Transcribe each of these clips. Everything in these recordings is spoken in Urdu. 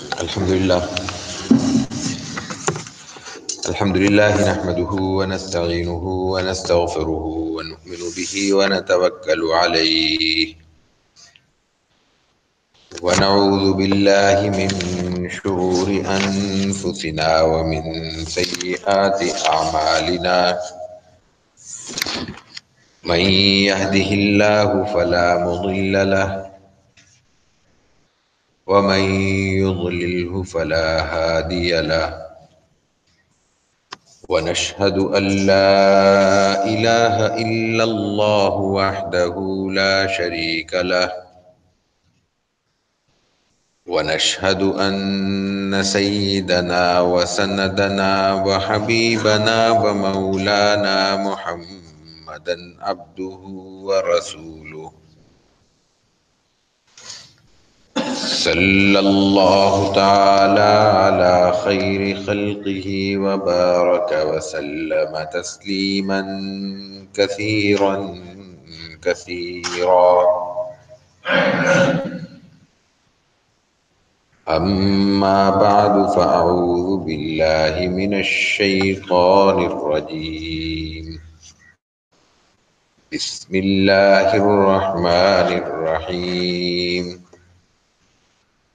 الحمد لله نحمده ونستعينه ونستغفره ونؤمن به ونتوكل عليه ونعوذ بالله من شرور أنفسنا ومن سيئات أعمالنا من يهده الله فلا مضل له ومن يضلله فلا هادي له ونشهد أن لا إله إلا الله وحده لا شريك له ونشهد أن سيدنا وسندنا وحبيبنا ومولانا محمدا عبده ورسوله صلى الله تعالى على خير خلقه وبارك وسلم تسليما كثيرا كثيرا أما بعد فأعوذ بالله من الشيطان الرجيم بسم الله الرحمن الرحيم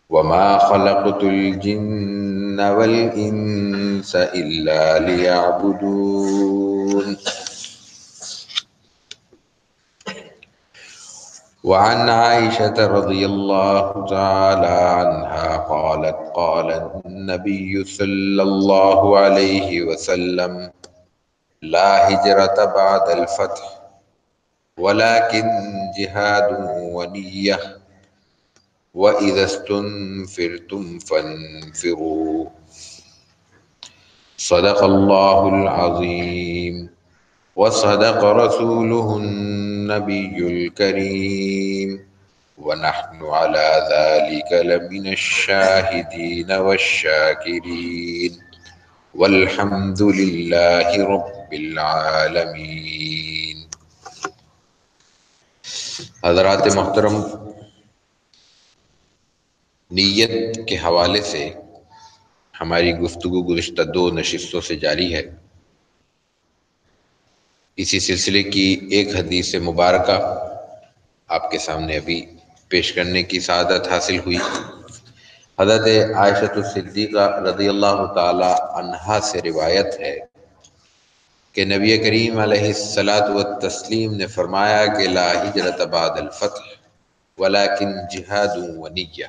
وما خلقت الجن والإنس إلا ليعبدون وعن عائشة رضي الله تعالى عنها قالت قال النبي صلى الله عليه وسلم لا هجرة بعد الفتح ولكن جهاد ونية وإذا استنفرتم فانفروا صدق الله العظيم وصدق رسوله النبي الكريم ونحن على ذلك لمن الشاهدين والشاكرين والحمد لله رب العالمين. حضرات محترم، نیت کے حوالے سے ہماری گفتگو گزشتہ 2 نشستوں سے جاری ہے. اسی سلسلے کی ایک حدیث مبارکہ آپ کے سامنے ابھی پیش کرنے کی سعادت حاصل ہوئی. حضرت عائشہ الصدیقہ رضی اللہ تعالی عنہا سے روایت ہے کہ نبی کریم علیہ الصلاۃ والتسلیم نے فرمایا کہ لا ہجرت بعد الفتح ولکن جہاد ونیہ.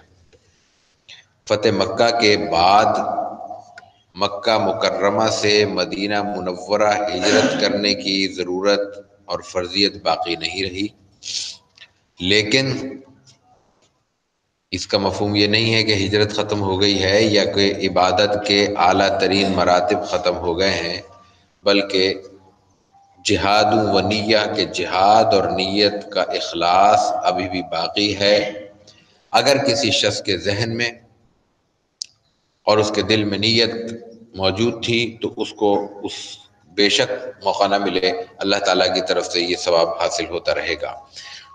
فتح مکہ کے بعد مکہ مکرمہ سے مدینہ منورہ ہجرت کرنے کی ضرورت اور فرضیت باقی نہیں رہی، لیکن اس کا مفہوم یہ نہیں ہے کہ ہجرت ختم ہو گئی ہے یا کہ عبادت کے اعلیٰ ترین مراتب ختم ہو گئے ہیں، بلکہ جہاد و نیہ کے جہاد اور نیت کا اخلاص ابھی بھی باقی ہے. اگر کسی شخص کے ذہن میں اور اس کے دل میں نیت موجود تھی تو اس کو بے شک موقع نہ ملے، اللہ تعالیٰ کی طرف سے یہ ثواب حاصل ہوتا رہے گا.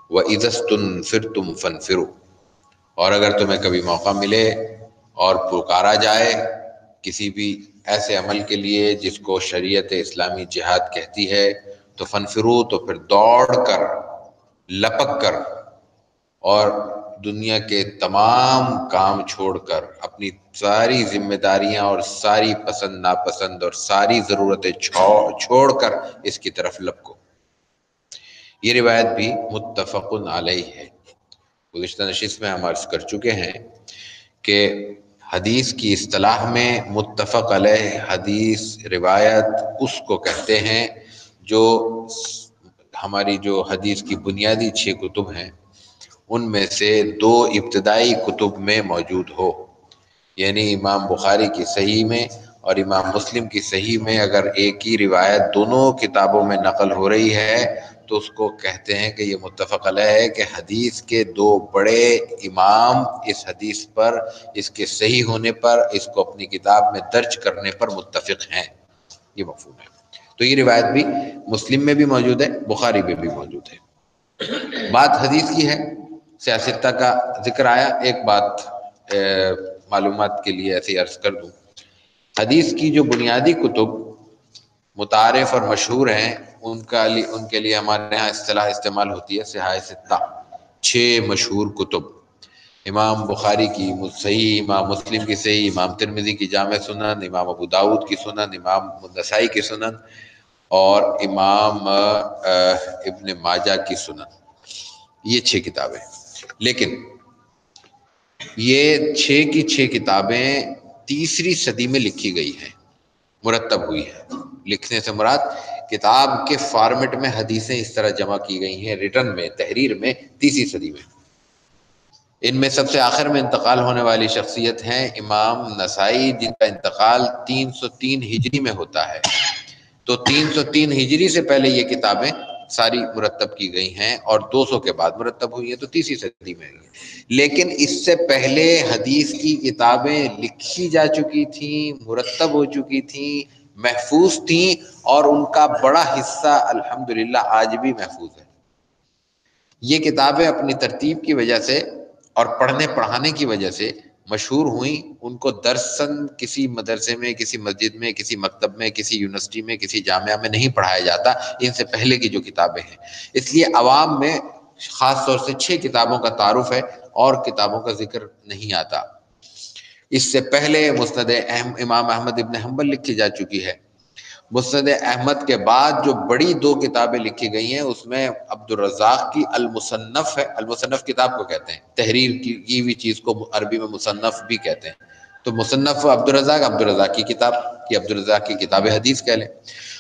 وَإِذَا اسْتُنْفِرْتُمْ فَانْفِرُوا، اور اگر تمہیں کبھی موقع ملے اور پکارا جائے کسی بھی ایسے عمل کے لیے جس کو شریعت اسلامی جہاد کہتی ہے تو فنفرو، تو پھر دوڑ کر، لپک کر اور دنیا کے تمام کام چھوڑ کر، اپنی ساری ذمہ داریاں اور ساری پسند ناپسند اور ساری ضرورتیں چھوڑ کر اس کی طرف لپکو. یہ روایت بھی متفق علیہ ہے. گزشتہ نشست میں ہم عرض کر چکے ہیں کہ حدیث کی اصطلاح میں متفق علیہ حدیث روایت اس کو کہتے ہیں جو ہماری جو حدیث کی بنیادی 6 کتب ہیں ان میں سے 2 ابتدائی کتب میں موجود ہو. یعنی امام بخاری کی صحیح میں اور امام مسلم کی صحیح میں اگر ایک ہی روایت دونوں کتابوں میں نقل ہو رہی ہے تو اس کو کہتے ہیں کہ یہ متفق علیہ ہے، کہ حدیث کے 2 بڑے امام اس حدیث پر، اس کے صحیح ہونے پر، اس کو اپنی کتاب میں درج کرنے پر متفق ہیں. یہ مفہوم ہے. تو یہ روایت بھی مسلم میں بھی موجود ہے، بخاری میں بھی موجود ہے. بات حدیث کی ہے، سیاستہ کا ذکر آیا. ایک بات معلومات کے لیے ایسے عرض کر دوں، حدیث کی جو بنیادی کتب متعارف اور مشہور ہیں ان کے لیے ہمارے یہاں اصطلاح استعمال ہوتی ہے صحاح ستہ، 6 مشہور کتب، امام بخاری کی صحیح، امام مسلم کی صحیح، امام ترمذی کی جامع سنن، امام ابو داود کی سنن، امام نسائی کی سنن، اور امام ابن ماجہ کی سنن، یہ 6 کتابیں۔ لیکن یہ 6 کی 6 کتابیں تیسری صدی میں لکھی گئی ہیں، مرتب ہوئی ہے۔ لکھنے سے مراد کتاب کے فارمیٹ میں حدیثیں اس طرح جمع کی گئی ہیں ریٹن میں، تحریر میں، تیسری صدی میں۔ ان میں سب سے آخر میں انتقال ہونے والی شخصیت ہیں امام نسائی، جن کا انتقال 303 ہجری میں ہوتا ہے۔ تو 303 ہجری سے پہلے یہ کتابیں ساری مرتب کی گئی ہیں اور 200 کے بعد مرتب ہوئی ہیں، تو تیسری صدی میں ہوئی ہیں۔ لیکن اس سے پہلے حدیث کی کتابیں لکھی جا چکی تھیں، مرتب ہو چکی تھیں، محفوظ تھیں، اور ان کا بڑا حصہ الحمدللہ آج بھی محفوظ ہے۔ یہ کتابیں اپنی ترتیب کی وجہ سے اور پڑھنے پڑھانے کی وجہ سے مشہور ہوئیں۔ ان کو درسن کسی مدرسے میں، کسی مسجد میں، کسی مکتب میں، کسی یونیورسٹی میں، کسی جامعہ میں نہیں پڑھایا جاتا ان سے پہلے کی جو کتابیں ہیں۔ اس لیے عوام میں خاص طور سے 6 کتابوں کا تعارف ہے اور کتابوں کا ذکر نہیں آتا۔ اس سے پہلے مسند امام احمد ابن حنبل لکھی جا چکی ہے۔ مسند احمد کے بعد جو بڑی 2 کتابیں لکھی گئی ہیں، اس میں عبد الرزاق کی المصنف ہے۔ المصنف کتاب کو کہتے ہیں، تحریر کی ہوئی چیز کو عربی میں مصنف بھی کہتے ہیں۔ تو مصنف عبد الرزاق کی کتاب، کی عبد الرزاق کی کتاب حدیث کہہ لیں،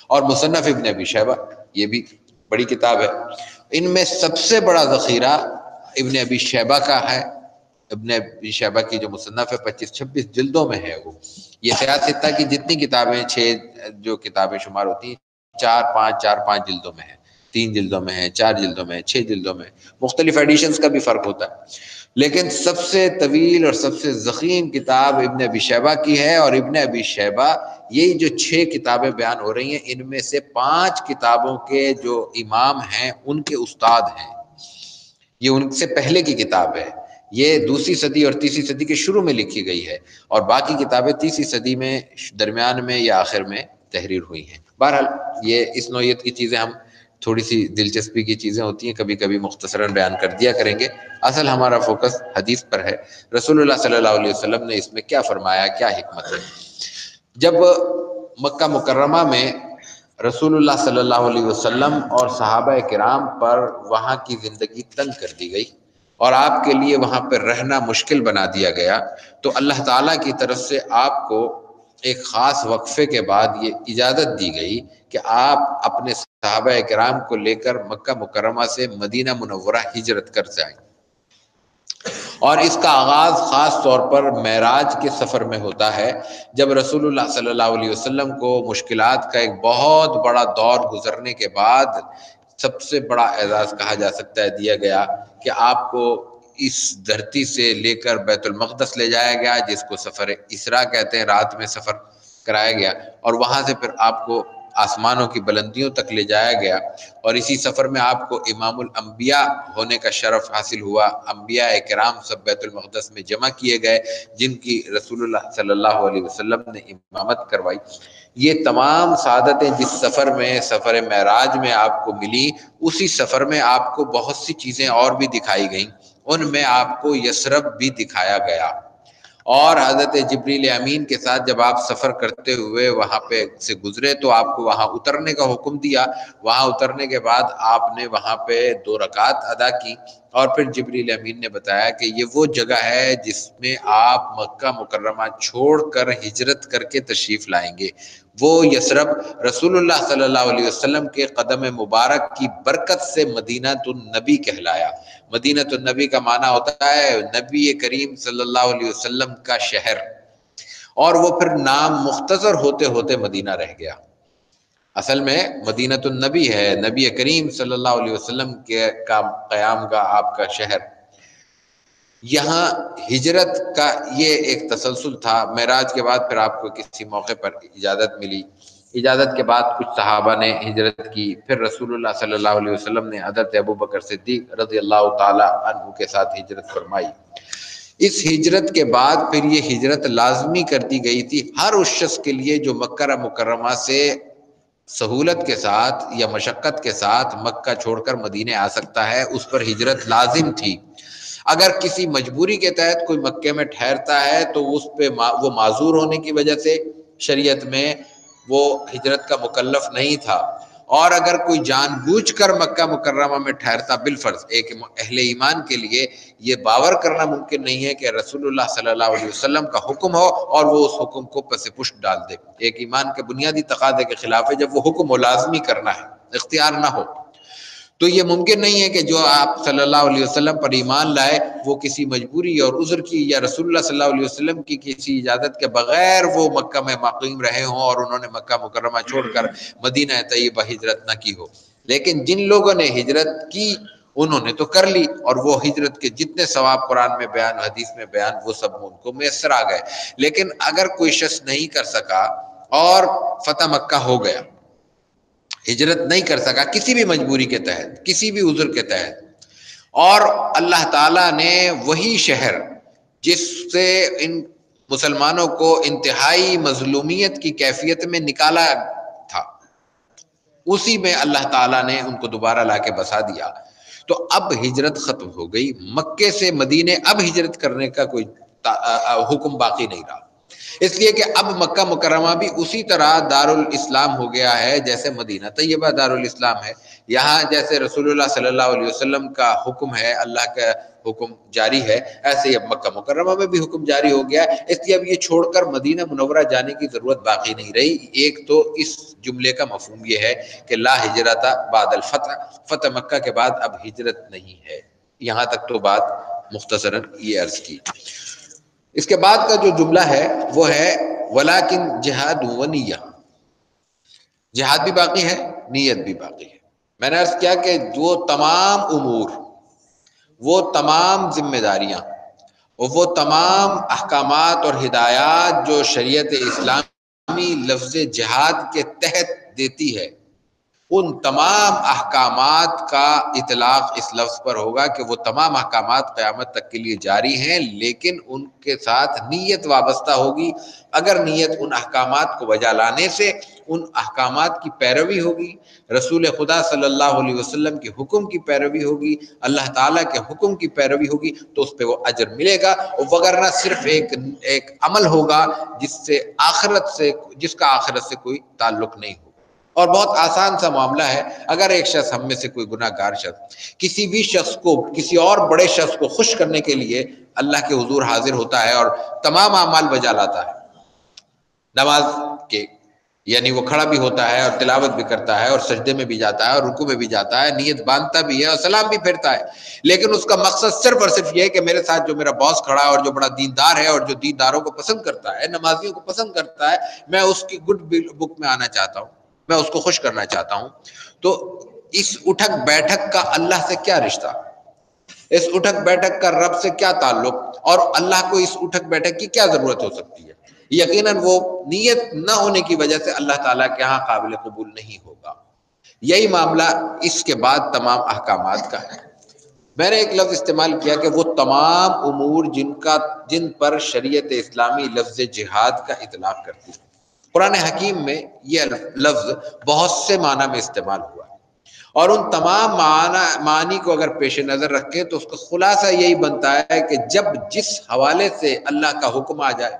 اور مصنف ابن ابی شیبہ، یہ بھی بڑی کتاب ہے۔ ان میں سب سے بڑا ذخیرہ ابن ابی شیبہ کا ہے۔ ابن ابی شیبہ کی جو مصنف ہے 25-26 جلدوں میں ہے وہ۔ یہ صحاح ستہ کی جتنی کتابیں 6 جو کتابیں شمار ہوتی ہیں 4-5 جلدوں میں ہیں، 3 جلدوں میں ہیں، 4 جلدوں میں ہیں، 6 جلدوں میں، مختلف ایڈیشنز کا بھی فرق ہوتا ہے۔ لیکن سب سے طویل اور سب سے ضخیم کتاب ابن ابی شیبہ کی ہے، اور ابن ابی شیبہ یہ جو 6 کتابیں بیان ہو رہی ہیں ان میں سے 5 کتابوں کے جو امام ہیں ان کے استاد ہیں۔ یہ ان سے پہلے کی کتاب ہے، یہ دوسری صدی اور تیسری صدی کے شروع میں لکھی گئی ہے، اور باقی کتابیں تیسری صدی میں درمیان میں یا آخر میں تحریر ہوئی ہیں۔ بہرحال یہ اس نوعیت کی چیزیں ہم تھوڑی سی دلچسپی کی چیزیں ہوتی ہیں، کبھی کبھی مختصراً بیان کر دیا کریں گے۔ اصل ہمارا فوکس حدیث پر ہے، رسول اللہ صلی اللہ علیہ وسلم نے اس میں کیا فرمایا، کیا حکمت ہے۔ جب مکہ مکرمہ میں رسول اللہ صلی اللہ علیہ وسلم اور صحابہ کرام پر وہاں کی زندگی تنگ کر دی گئی اور آپ کے لیے وہاں پہ رہنا مشکل بنا دیا گیا، تو اللہ تعالیٰ کی طرف سے آپ کو ایک خاص وقفے کے بعد یہ اجازت دی گئی کہ آپ اپنے صحابہ کرام کو لے کر مکہ مکرمہ سے مدینہ منورہ ہجرت کر جائیں۔ اور اس کا آغاز خاص طور پر معراج کے سفر میں ہوتا ہے، جب رسول اللہ صلی اللہ علیہ وسلم کو مشکلات کا ایک بہت بڑا دور گزرنے کے بعد سب سے بڑا اعزاز کہا جا سکتا ہے دیا گیا کہ آپ کو اس دھرتی سے لے کر بیت المقدس لے جایا گیا، جس کو سفر اسراء کہتے ہیں، رات میں سفر کرایا گیا، اور وہاں سے پھر آپ کو آسمانوں کی بلندیوں تک لے جایا گیا، اور اسی سفر میں آپ کو امام الانبیاء ہونے کا شرف حاصل ہوا۔ انبیاء کرام سب بیت المقدس میں جمع کیے گئے، جن کی رسول اللہ صلی اللہ علیہ وسلم نے امامت کروائی۔ یہ تمام سعادتیں جس سفر میں، سفر معراج میں آپ کو ملی، اسی سفر میں آپ کو بہت سی چیزیں اور بھی دکھائی گئیں۔ ان میں آپ کو یثرب بھی دکھایا گیا، اور حضرت جبریل امین کے ساتھ جب آپ سفر کرتے ہوئے وہاں پہ سے گزرے تو آپ کو وہاں اترنے کا حکم دیا۔ وہاں اترنے کے بعد آپ نے وہاں پہ 2 رکعت ادا کی، اور پھر جبریل امین نے بتایا کہ یہ وہ جگہ ہے جس میں آپ مکہ مکرمہ چھوڑ کر ہجرت کر کے تشریف لائیں گے۔ وہ یثرب رسول اللہ صلی اللہ علیہ وسلم کے قدم مبارک کی برکت سے مدینہ النبی کہلایا۔ مدینہ النبی کا معنی ہوتا ہے نبی کریم صلی اللہ علیہ وسلم کا شہر، اور وہ پھر نام مختصر ہوتے ہوتے مدینہ رہ گیا۔ اصل میں مدینہ النبی ہے، نبی کریم صلی اللہ علیہ وسلم کے کا قیام گاہ، آپ کا شہر۔ یہاں ہجرت کا یہ ایک تسلسل تھا۔ معراج کے بعد پھر آپ کو کسی موقع پر اجازت ملی، اجازت کے بعد کچھ صحابہ نے ہجرت کی، پھر رسول اللہ صلی اللہ علیہ وسلم نے حضرت ابوبکر صدیق رضی اللہ تعالی عنہ کے ساتھ ہجرت فرمائی۔ اس ہجرت کے بعد پھر یہ ہجرت لازمی کر دی گئی تھی ہر اس شخص کے لیے جو مکہ مکرمہ سے سہولت کے ساتھ یا مشقت کے ساتھ مکہ چھوڑ کر مدینے آ سکتا ہے، اس پر ہجرت لازم تھی۔ اگر کسی مجبوری کے تحت کوئی مکے میں ٹھہرتا ہے تو اس پہ وہ معذور ہونے کی وجہ سے شریعت میں وہ ہجرت کا مکلف نہیں تھا، اور اگر کوئی جان بوجھ کر مکہ مکرمہ میں ٹھہرتا بالفرض، ایک اہل ایمان کے لیے یہ باور کرنا ممکن نہیں ہے کہ رسول اللہ صلی اللہ علیہ وسلم کا حکم ہو اور وہ اس حکم کو پس پشت ڈال دے۔ ایک ایمان کے بنیادی تقاضے کے خلاف ہے جب وہ حکم و لازمی کرنا ہے، اختیار نہ ہو۔ تو یہ ممکن نہیں ہے کہ جو آپ صلی اللہ علیہ وسلم پر ایمان لائے وہ کسی مجبوری اور عذر کی یا رسول اللہ صلی اللہ علیہ وسلم کی کسی اجازت کے بغیر وہ مکہ میں مقیم رہے ہوں اور انہوں نے مکہ مکرمہ چھوڑ کر مدینہ طیبہ ہجرت نہ کی ہو۔ لیکن جن لوگوں نے ہجرت کی انہوں نے تو کر لی، اور وہ ہجرت کے جتنے ثواب قرآن میں بیان، حدیث میں بیان، وہ سب ان کو میسر آ گئے۔ لیکن اگر کوئی شخص نہیں کر سکا اور فتح مکہ ہو گیا، ہجرت نہیں کر سکا کسی بھی مجبوری کے تحت، کسی بھی عذر کے تحت، اور اللہ تعالیٰ نے وہی شہر جس سے ان مسلمانوں کو انتہائی مظلومیت کی کیفیت میں نکالا تھا، اسی میں اللہ تعالیٰ نے ان کو دوبارہ لا کے بسا دیا، تو اب ہجرت ختم ہو گئی۔ مکے سے مدینے اب ہجرت کرنے کا کوئی حکم باقی نہیں رہا، اس لیے کہ اب مکہ مکرمہ بھی اسی طرح دارالاسلام ہو گیا ہے جیسے مدینہ طیبہ دارالاسلام ہے۔ یہاں جیسے رسول اللہ صلی اللہ علیہ وسلم کا حکم ہے، اللہ کا حکم جاری ہے، ایسے ہی اب مکہ مکرمہ میں بھی حکم جاری ہو گیا ہے، اس لیے اب یہ چھوڑ کر مدینہ منورہ جانے کی ضرورت باقی نہیں رہی۔ ایک تو اس جملے کا مفہوم یہ ہے کہ لا ہجرت بعد الفتح، فتح مکہ کے بعد اب ہجرت نہیں ہے۔ یہاں تک تو بات مختصراً یہ عرض کی۔ اس کے بعد کا جو جملہ ہے وہ ہے وَلَكِنْ جہاد و نیہ، جہاد بھی باقی ہے، نیت بھی باقی ہے۔ میں نے عرض کیا کہ وہ تمام امور، وہ تمام ذمہ داریاں، وہ تمام احکامات اور ہدایات جو شریعت اسلامی لفظ جہاد کے تحت دیتی ہے، ان تمام احکامات کا اطلاق اس لفظ پر ہوگا کہ وہ تمام احکامات قیامت تک کے لیے جاری ہیں، لیکن ان کے ساتھ نیت وابستہ ہوگی۔ اگر نیت ان احکامات کو بجا لانے سے، ان احکامات کی پیروی ہوگی، رسول خدا صلی اللہ علیہ وسلم کے حکم کی پیروی ہوگی، اللہ تعالیٰ کے حکم کی پیروی ہوگی، تو اس پہ وہ اجر ملے گا، وگرنہ صرف ایک عمل ہوگا جس کا آخرت سے کوئی تعلق نہیں ہوگا۔ اور بہت آسان سا معاملہ ہے، اگر ایک شخص ہم میں سے کوئی گناہ گار شخص کسی بھی شخص کو، کسی اور بڑے شخص کو خوش کرنے کے لیے اللہ کے حضور حاضر ہوتا ہے اور تمام اعمال بجا لاتا ہے نماز کے، یعنی وہ کھڑا بھی ہوتا ہے اور تلاوت بھی کرتا ہے اور سجدے میں بھی جاتا ہے اور رکوع میں بھی جاتا ہے، نیت باندھتا بھی ہے اور سلام بھی پھیرتا ہے، لیکن اس کا مقصد صرف اور صرف یہ ہے کہ میرے ساتھ جو میرا باس کھڑا ہے اور جو بڑا دیندار ہے اور جو دینداروں کو پسند کرتا ہے، نمازیوں کو پسند کرتا ہے، میں اس کی گڈ بک میں آنا چاہتا ہوں، میں اس کو خوش کرنا چاہتا ہوں۔ تو اس اٹھک بیٹھک کا اللہ سے کیا رشتہ، اس اٹھک بیٹھک کا رب سے کیا تعلق، اور اللہ کو اس اٹھک بیٹھک کی کیا ضرورت ہو سکتی ہے؟ یقیناً وہ نیت نہ ہونے کی وجہ سے اللہ تعالیٰ کے ہاں قابل قبول نہیں ہوگا۔ یہی معاملہ اس کے بعد تمام احکامات کا ہے۔ میں نے ایک لفظ استعمال کیا کہ وہ تمام امور جن پر شریعت اسلامی لفظ جہاد کا اطلاق کرتی ہے۔ قرآن حکیم میں یہ لفظ بہت سے معنی میں استعمال ہوا ہے، اور ان تمام معنی کو اگر پیش نظر رکھیں تو اس کا خلاصہ یہی بنتا ہے کہ جب جس حوالے سے اللہ کا حکم آ جائے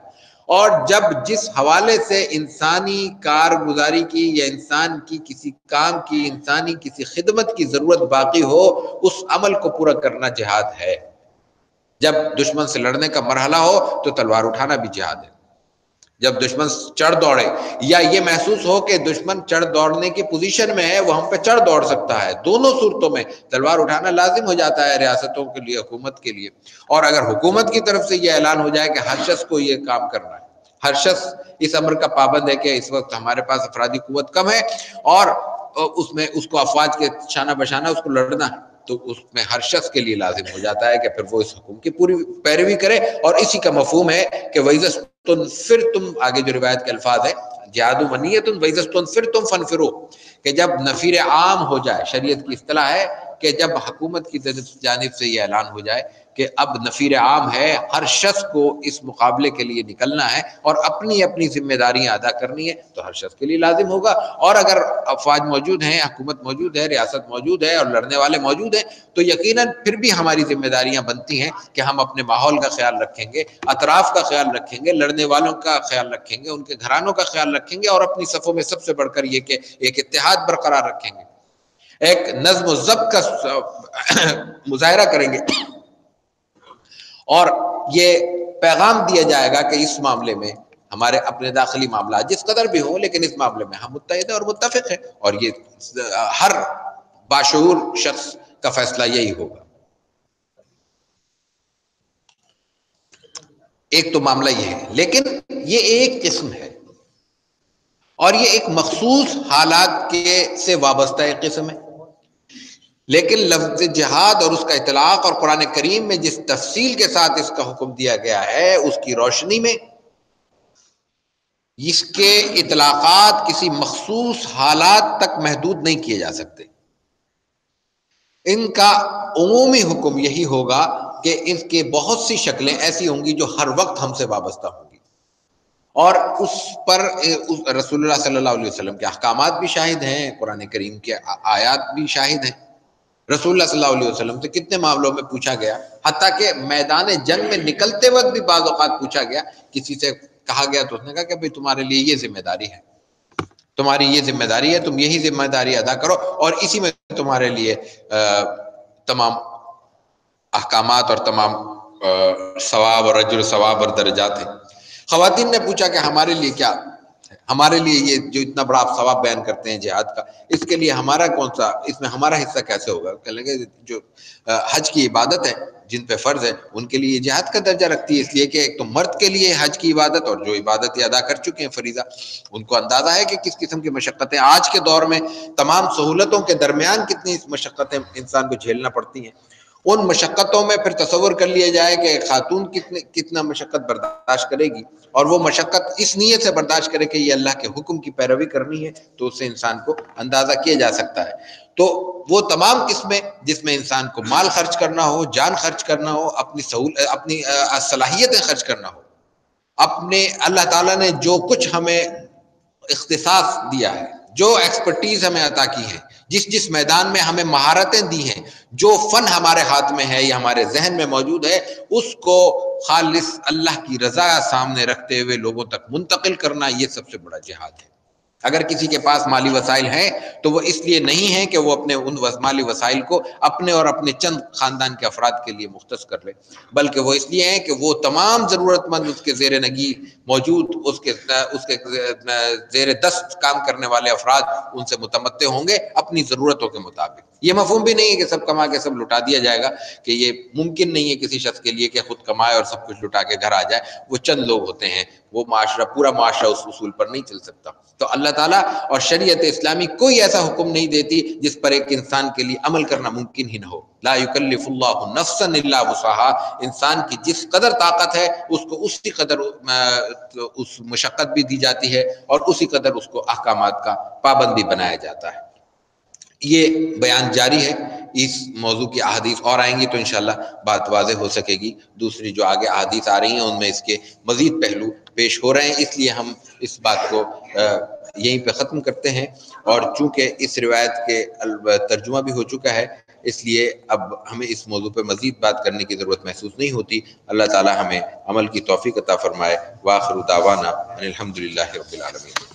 اور جب جس حوالے سے انسانی کارگزاری کی یا انسان کی کسی کام کی، انسانی کسی خدمت کی ضرورت باقی ہو، اس عمل کو پورا کرنا جہاد ہے۔ جب دشمن سے لڑنے کا مرحلہ ہو تو تلوار اٹھانا بھی جہاد ہے۔ جب دشمن چڑھ دوڑے یا یہ محسوس ہو کہ دشمن چڑھ دوڑنے کی پوزیشن میں ہے، وہ ہم پہ چڑھ دوڑ سکتا ہے، دونوں صورتوں میں تلوار اٹھانا لازم ہو جاتا ہے ریاستوں کے لیے، حکومت کے لیے۔ اور اگر حکومت کی طرف سے یہ اعلان ہو جائے کہ ہر شخص کو یہ کام کرنا ہے، ہر شخص اس امر کا پابند ہے کہ اس وقت ہمارے پاس افرادی قوت کم ہے اور اس کو افواج کے شانہ بشانہ اس کو لڑنا ہے، تو اس میں ہر شخص کے لیے لازم ہو جاتا ہے کہ پھر وہ اس حکم کی پوری پیروی کرے۔ اور اسی کا مفہوم ہے کہ وَإِذَا اسْتُنْفِرْتُمْ، آگے جو روایت کے الفاظ ہے جہاد و نیت، وَإِذَا اسْتُنْفِرْتُمْ فَانْفِرُوا، کہ جب نفیر عام ہو جائے، شریعت کی اصطلاح ہے کہ جب حکومت کی جانب سے یہ اعلان ہو جائے کہ اب نفیر عام ہے، ہر شخص کو اس مقابلے کے لیے نکلنا ہے اور اپنی اپنی ذمہ داریاں ادا کرنی ہے، تو ہر شخص کے لیے لازم ہوگا۔ اور اگر افواج موجود ہیں، حکومت موجود ہے، ریاست موجود ہے اور لڑنے والے موجود ہیں، تو یقیناً پھر بھی ہماری ذمہ داریاں بنتی ہیں کہ ہم اپنے ماحول کا خیال رکھیں گے، اطراف کا خیال رکھیں گے، لڑنے والوں کا خیال رکھیں گے، ان کے گھرانوں کا خیال رکھیں گے، اور اپنی صفوں میں سب سے بڑھ کر یہ کہ ایک اتحاد برقرار رکھیں گے، ایک نظم و ضبط کا مظاہرہ کریں گے، اور یہ پیغام دیا جائے گا کہ اس معاملے میں ہمارے اپنے داخلی معاملات جس قدر بھی ہوں، لیکن اس معاملے میں ہم متحد ہیں اور متفق ہیں، اور یہ ہر باشعور شخص کا فیصلہ یہی ہوگا۔ ایک تو معاملہ یہ ہے، لیکن یہ ایک قسم ہے اور یہ ایک مخصوص حالات کے سے وابستہ ایک قسم ہے، لیکن لفظ جہاد اور اس کا اطلاق اور قرآن کریم میں جس تفصیل کے ساتھ اس کا حکم دیا گیا ہے، اس کی روشنی میں اس کے اطلاقات کسی مخصوص حالات تک محدود نہیں کیے جا سکتے۔ ان کا عمومی حکم یہی ہوگا کہ اس کے بہت سی شکلیں ایسی ہوں گی جو ہر وقت ہم سے وابستہ ہوں گی، اور اس پر رسول اللہ صلی اللہ علیہ وسلم کے احکامات بھی شاہد ہیں، قرآن کریم کے آیات بھی شاہد ہیں۔ رسول اللہ صلی اللہ علیہ وسلم سے کتنے معاملوں میں پوچھا گیا، حتیٰ کہ میدان جنگ میں نکلتے وقت بھی بعض اوقات پوچھا گیا، کسی سے کہا گیا تو اس نے کہا کہ بھئی تمہارے لیے یہ ذمہ داری ہے، تمہاری یہ ذمہ داری ہے، تم یہی ذمہ داری ادا کرو، اور اسی میں تمہارے لیے تمام احکامات اور تمام ثواب اور اجر و ثواب اور درجات ہیں۔ خواتین نے پوچھا کہ ہمارے لیے کیا، ہمارے لیے یہ جو اتنا بڑا آپ ثواب بیان کرتے ہیں جہاد کا، اس کے لیے ہمارا کون سا، اس میں ہمارا حصہ کیسے ہوگا؟ کہنے لگے جو حج کی عبادت ہے جن پہ فرض ہے ان کے لیے جہاد کا درجہ رکھتی ہے، اس لیے کہ ایک تو مرد کے لیے حج کی عبادت، اور جو عبادت یہ ادا کر چکے ہیں فریضہ، ان کو اندازہ ہے کہ کس قسم کی مشقتیں آج کے دور میں تمام سہولتوں کے درمیان کتنی مشقتیں انسان کو جھیلنا پڑتی ہیں۔ ان مشقتوں میں پھر تصور کر لیا جائے کہ ایک خاتون کتنا مشقت برداشت کرے گی، اور وہ مشقت اس نیت سے برداشت کرے کہ یہ اللہ کے حکم کی پیروی کرنی ہے، تو اس سے انسان کو اندازہ کیا جا سکتا ہے۔ تو وہ تمام قسمیں جس میں انسان کو مال خرچ کرنا ہو، جان خرچ کرنا ہو، اپنی صلاحیتیں خرچ کرنا ہو، اپنے اللہ تعالیٰ نے جو کچھ ہمیں اختصاص دیا ہے، جو ایکسپرٹیز ہمیں عطا کی ہے، جس میدان میں ہمیں مہارتیں دی ہیں، جو فن ہمارے ہاتھ میں ہے یا ہمارے ذہن میں موجود ہے، اس کو خالص اللہ کی رضا سامنے رکھتے ہوئے لوگوں تک منتقل کرنا، یہ سب سے بڑا جہاد ہے۔ اگر کسی کے پاس مالی وسائل ہیں تو وہ اس لیے نہیں ہے کہ وہ اپنے ان مالی وسائل کو اپنے اور اپنے چند خاندان کے افراد کے لیے مختص کر لے، بلکہ وہ اس لیے ہیں کہ وہ تمام ضرورت مند اس کے زیر نگی موجود، اس کے زیر دست کام کرنے والے افراد ان سے متمتع ہوں گے اپنی ضرورتوں کے مطابق۔ یہ مفہوم بھی نہیں ہے کہ سب کما کے سب لٹا دیا جائے گا، کہ یہ ممکن نہیں ہے کسی شخص کے لیے کہ خود کمائے اور سب کچھ لٹا کے گھر آ جائے، وہ چند لوگ ہوتے ہیں، وہ معاشرہ، پورا معاشرہ اس اصول پر نہیں چل سکتا۔ تو اللہ تعالیٰ اور شریعت اسلامی کوئی ایسا حکم نہیں دیتی جس پر ایک انسان کے لیے عمل کرنا ممکن ہی نہ ہو۔ لا یکلف اللہ نفسا الا وسعها، انسان کی جس قدر طاقت ہے اس کو اسی قدر اس مشقت بھی دی جاتی ہے، اور اسی قدر اس کو احکامات کا پابند بھی بنایا جاتا ہے۔ یہ بیان جاری ہے، اس موضوع کی احادیث اور آئیں گی تو انشاءاللہ بات واضح ہو سکے گی۔ دوسری جو آگے احادیث آ رہی ہیں ان میں اس کے مزید پہلو پیش ہو رہے ہیں، اس لیے ہم اس بات کو یہیں پہ ختم کرتے ہیں، اور چونکہ اس روایت کے ترجمہ بھی ہو چکا ہے، اس لیے اب ہمیں اس موضوع پہ مزید بات کرنے کی ضرورت محسوس نہیں ہوتی۔ اللہ تعالی ہمیں عمل کی توفیق عطا فرمائے۔ وآخر دعوانا ان الحمد للہ رب العالمین۔